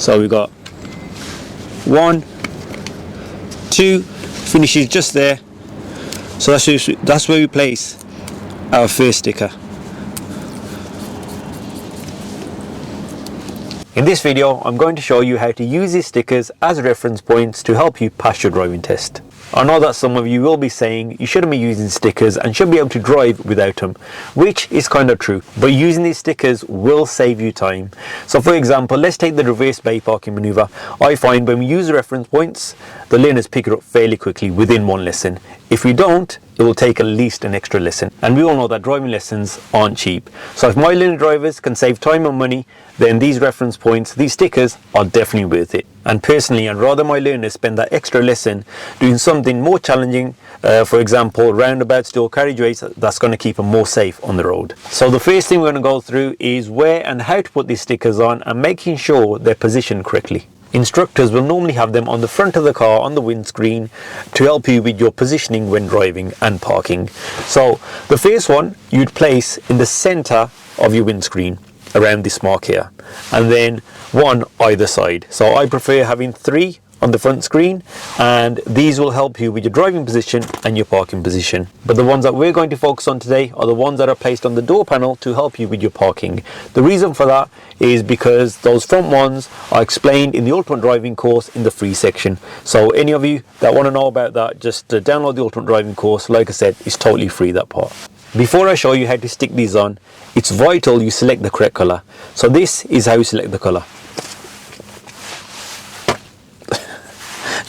So we got 1, 2, finishes just there. So that's where we place our first sticker. In this video, I'm going to show you how to use these stickers as reference points to help you pass your driving test. I know that some of you will be saying you shouldn't be using stickers and should be able to drive without them, which is kind of true, but using these stickers will save you time. So for example, let's take the reverse bay parking maneuver. I find when we use the reference points, the learners pick it up fairly quickly within one lesson. If we don't, it will take at least an extra lesson. And we all know that driving lessons aren't cheap. So if my learner drivers can save time and money, then these reference points, these stickers, are definitely worth it. And personally, I'd rather my learners spend that extra lesson doing something more challenging, for example, roundabouts, dual carriageways, that's going to keep them more safe on the road. So the first thing we're going to go through is where and how to put these stickers on and making sure they're positioned correctly. Instructors will normally have them on the front of the car on the windscreen to help you with your positioning when driving and parking. So the first one you'd place in the center of your windscreen around this mark here, and then one either side. So I prefer having 3 on the front screen, and these will help you with your driving position and your parking position. But the ones that we're going to focus on today are the ones that are placed on the door panel to help you with your parking. The reason for that is because those front ones are explained in the Ultimate Driving course in the free section. So any of you that want to know about that, just download the Ultimate Driving course. Like I said, it's totally free, that part. Before I show you how to stick these on, it's vital you select the correct color. So this is how you select the color.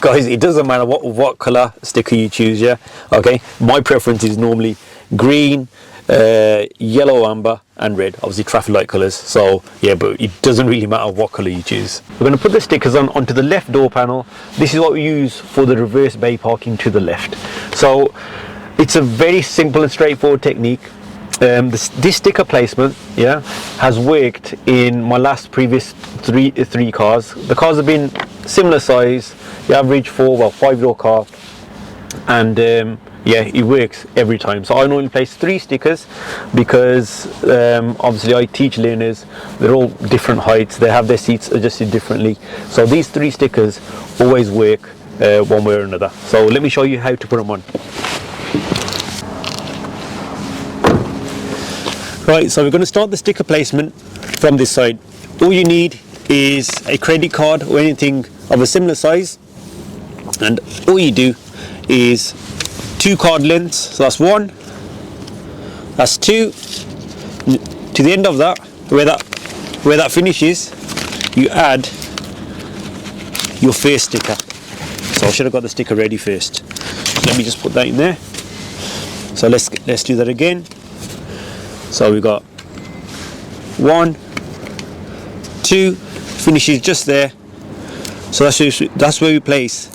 Guys, it doesn't matter what color sticker you choose, yeah? Okay, my preference is normally green, yellow, amber and red, obviously traffic light colors. So yeah, but it doesn't really matter what color you choose. We're going to put the stickers onto the left door panel. This is what we use for the reverse bay parking to the left. So it's a very simple and straightforward technique. This sticker placement, yeah, has worked in my previous three cars. The cars have been similar size, the average 5-door car, and yeah, it works every time. So I normally place 3 stickers because obviously I teach learners, they're all different heights, they have their seats adjusted differently. So these 3 stickers always work one way or another. So let me show you how to put them on. Right, so we're going to start the sticker placement from this side. All you need is a credit card or anything of a similar size, and all you do is 2 card lengths. So that's 1, that's 2. To the end of that, where that finishes, you add your first sticker. So I should have got the sticker ready first. Let me just put that in there. So let's do that again. So we've got 1, 2, finishes just there. So that's where we place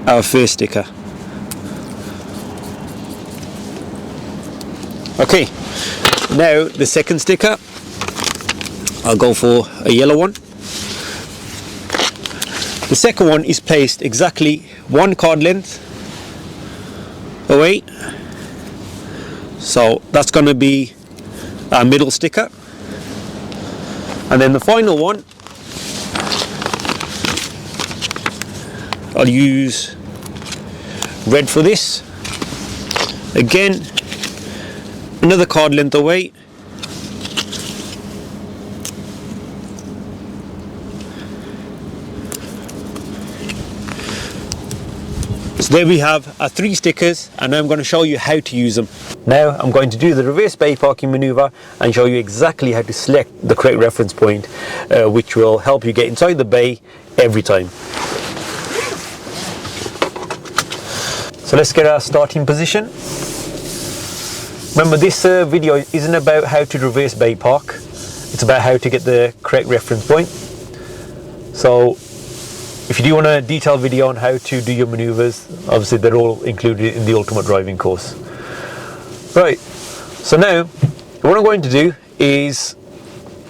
our first sticker. Okay, now the second sticker, I'll go for a yellow one. The second one is placed exactly 1 card length away. So that's going to be our middle sticker. And then the final one, I'll use red for this. Again, another card length away. So there we have our 3 stickers, and now I'm going to show you how to use them. Now I'm going to do the reverse bay parking maneuver and show you exactly how to select the correct reference point, which will help you get inside the bay every time. So let's get our starting position. Remember, this video isn't about how to reverse bay park, it's about how to get the correct reference point. So if you do want a detailed video on how to do your maneuvers, obviously they're all included in the Ultimate Driving course. Right, so now what I'm going to do is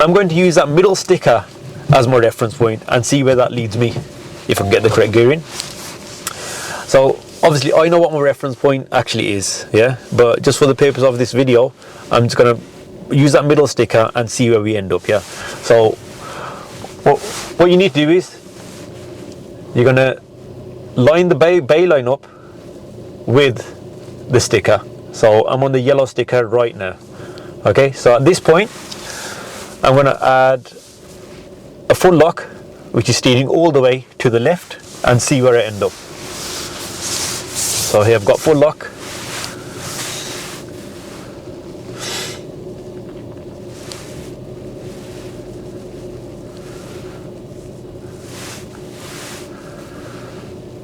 I'm going to use that middle sticker as my reference point and see where that leads me, if I can get the correct gearing. So obviously I know what my reference point actually is, yeah, but just for the purpose of this video, I'm just going to use that middle sticker and see where we end up, yeah. So what you need to do is you're going to line the bay line up with the sticker. So I'm on the yellow sticker right now. Okay, so at this point I'm going to add a full lock, which is steering all the way to the left, and see where I end up. So here I've got full lock.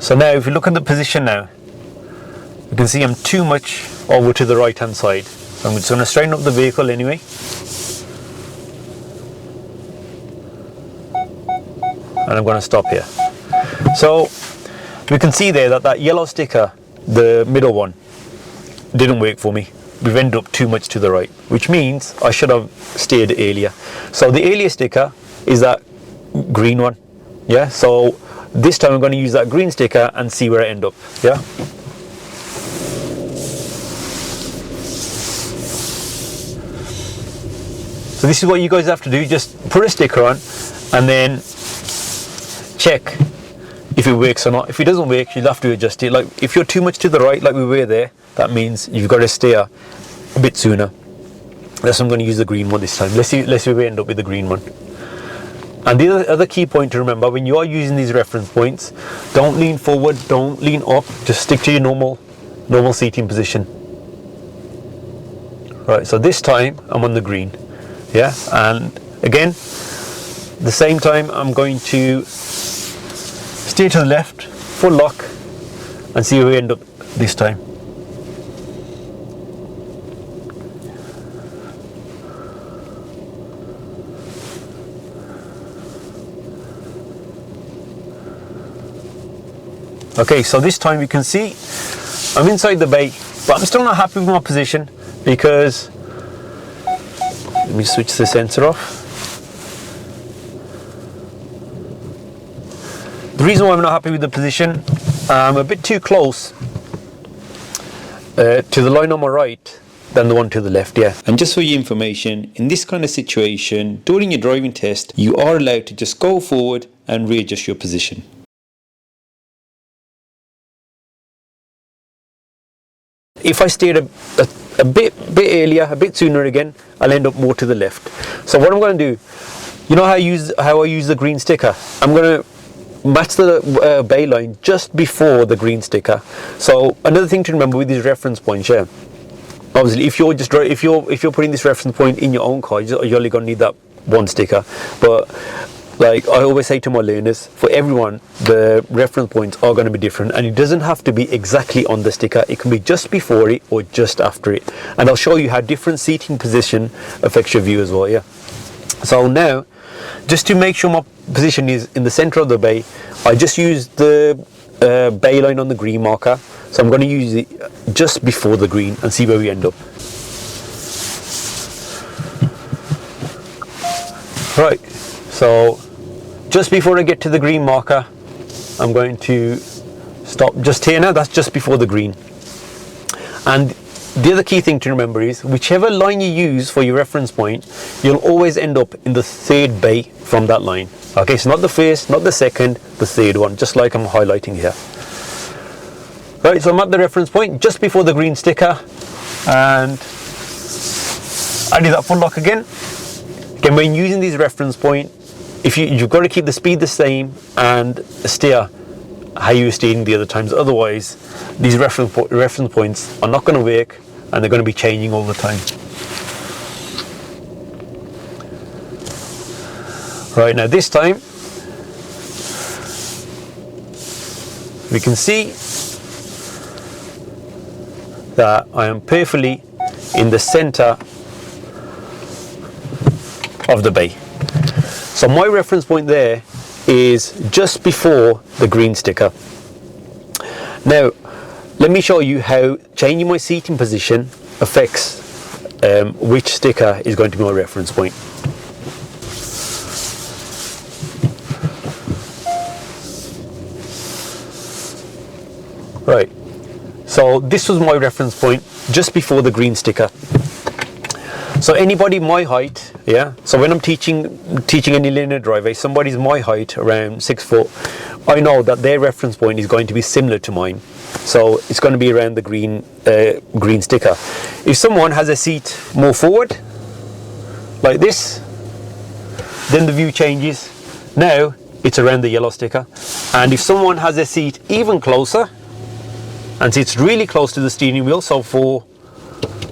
So now if you look at the position now, you can see I'm too much over to the right hand side. So I'm just going to straighten up the vehicle anyway. And I'm going to stop here. So we can see there that yellow sticker, the middle one, didn't work for me. We've ended up too much to the right, which means I should have steered earlier. So the earlier sticker is that green one. Yeah, so this time I'm going to use that green sticker and see where I end up. Yeah. So this is what you guys have to do. Just put a sticker on and then check if it works or not. If it doesn't work, you'll have to adjust it. Like if you're too much to the right, like we were there, that means you've got to steer a bit sooner. That's why I'm going to use the green one this time. Let's see if we end up with the green one. And the other key point to remember, when you are using these reference points, don't lean forward, don't lean up, just stick to your normal seating position. Right, so this time I'm on the green. Yeah, and again, the same time I'm going to steer to the left, full lock, and see where we end up this time. Okay, so this time you can see I'm inside the bay, but I'm still not happy with my position because, let me switch the sensor off. The reason why I'm not happy with the position, I'm a bit too close to the line on my right than the one to the left, yeah. And just for your information, in this kind of situation, during your driving test, you are allowed to just go forward and readjust your position. If I steered a bit earlier, a bit sooner again, I'll end up more to the left. So what I'm going to do, you know how I use the green sticker? I'm going to match the bay line just before the green sticker. So another thing to remember with these reference points, yeah. Obviously, if you're putting this reference point in your own car, you're only going to need that one sticker. But like I always say to my learners, for everyone, the reference points are going to be different, and it doesn't have to be exactly on the sticker. It can be just before it or just after it. And I'll show you how different seating position affects your view as well, yeah. So now, just to make sure my position is in the center of the bay, I just use the bay line on the green marker. So I'm going to use it just before the green and see where we end up. Right, so just before I get to the green marker, I'm going to stop just here now. That's just before the green. And the other key thing to remember is whichever line you use for your reference point, you'll always end up in the third bay from that line. Okay, so not the first, not the second, the third one, just like I'm highlighting here. Right, so I'm at the reference point just before the green sticker, and I do that full lock again. Again, when using these reference point, you've got to keep the speed the same and steer how you were steering the other times. Otherwise, these reference points are not going to work, and they're going to be changing all the time. Right, now this time we can see that I am perfectly in the center of the bay. So my reference point there is just before the green sticker. Now, let me show you how changing my seating position affects which sticker is going to be my reference point. Right, so this was my reference point just before the green sticker. So anybody my height, Yeah, so when I'm teaching any linear driveway, somebody's my height, around 6 foot, I know that their reference point is going to be similar to mine. So it's going to be around the green sticker. If someone has a seat more forward, like this, then the view changes. Now it's around the yellow sticker. And if someone has a seat even closer, and sits really close to the steering wheel, so for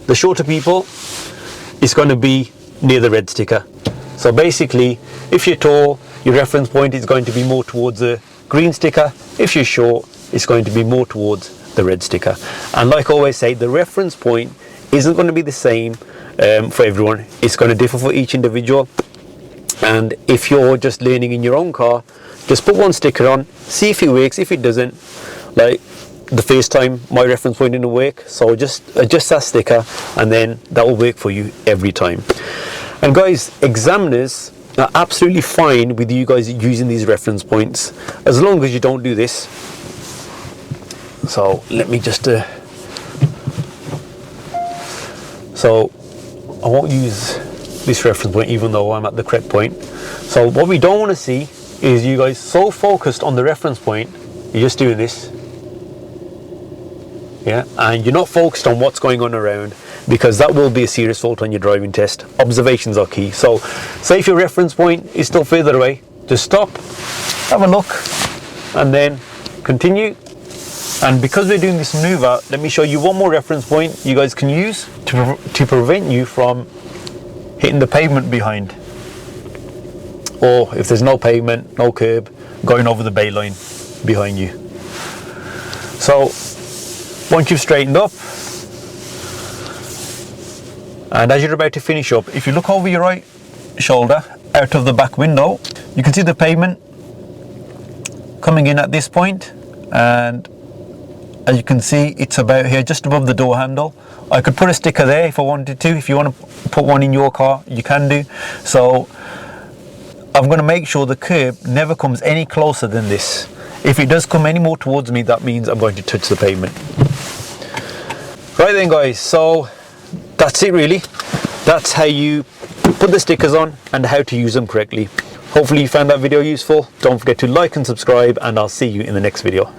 the shorter people, it's going to be near the red sticker. So basically, if you're tall, your reference point is going to be more towards the green sticker. If you're short, it's going to be more towards the red sticker. And like I always say, the reference point isn't going to be the same for everyone. It's going to differ for each individual. And if you're just learning in your own car, just put one sticker on, see if it works. If it doesn't, like the first time my reference point didn't work, so just adjust that sticker and then that will work for you every time. And guys, examiners are absolutely fine with you guys using these reference points as long as you don't do this. So let me just so I won't use this reference point even though I'm at the correct point. So what we don't want to see is you guys so focused on the reference point, you're just doing this. Yeah, and you're not focused on what's going on around, because that will be a serious fault on your driving test. Observations are key. So say if your reference point is still further away, just stop, have a look, and then continue. And because we're doing this maneuver, let me show you one more reference point you guys can use to prevent you from hitting the pavement behind, or if there's no pavement, no curb, going over the bay line behind you. So once you've straightened up, and as you're about to finish up, if you look over your right shoulder out of the back window, you can see the pavement coming in at this point, and as you can see, it's about here, just above the door handle. I could put a sticker there if I wanted to. If you want to put one in your car, you can do. So I'm going to make sure the curb never comes any closer than this. If it does come any more towards me, that means I'm going to touch the pavement. Right then guys, so that's it really. That's how you put the stickers on and how to use them correctly. Hopefully you found that video useful. Don't forget to like and subscribe, and I'll see you in the next video.